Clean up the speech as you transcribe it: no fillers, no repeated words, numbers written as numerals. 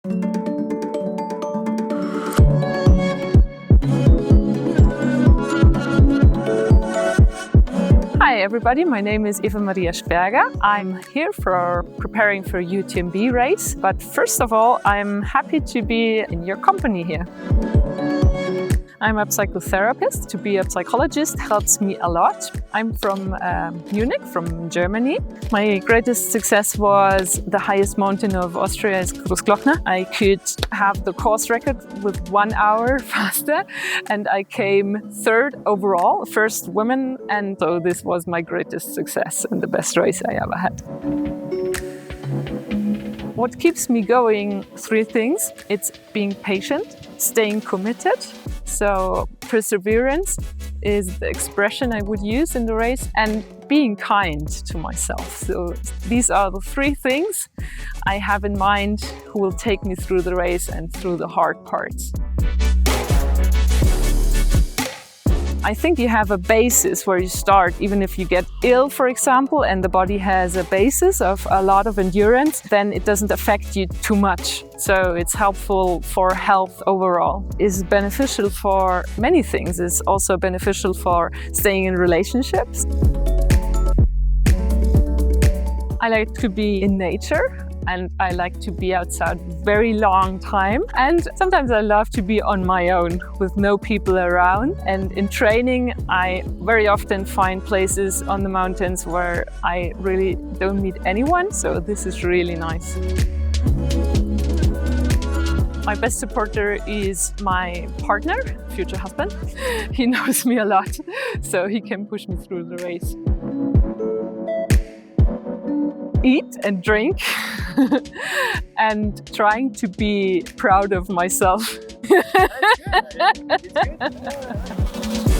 Hi everybody, my name is Eva-Maria Sperger. I'm here for preparing for a UTMB race, but first of all, I'm happy to be in your company here. I'm a psychotherapist. To be a psychologist helps me a lot. I'm from Munich, from Germany. My greatest success was the highest mountain of Austria is Großglockner. I could have the course record with 1 hour faster, and I came third overall, first woman, and so this was my greatest success and the best race I ever had. What keeps me going? 3 things. It's being patient, staying committed. So perseverance is the expression I would use in the race, and being kind to myself. So these are the 3 things I have in mind who will take me through the race and through the hard parts. I think you have a basis where you start, even if you get ill, for example, and the body has a basis of a lot of endurance, then it doesn't affect you too much. So it's helpful for health overall. It's beneficial for many things. It's also beneficial for staying in relationships. I like to be in nature. And I like to be outside very long time. And sometimes I love to be on my own with no people around. And in training, I very often find places on the mountains where I really don't meet anyone. So this is really nice. My best supporter is my partner, future husband. He knows me a lot, so he can push me through the race. Eat and drink and trying to be proud of myself. It's good.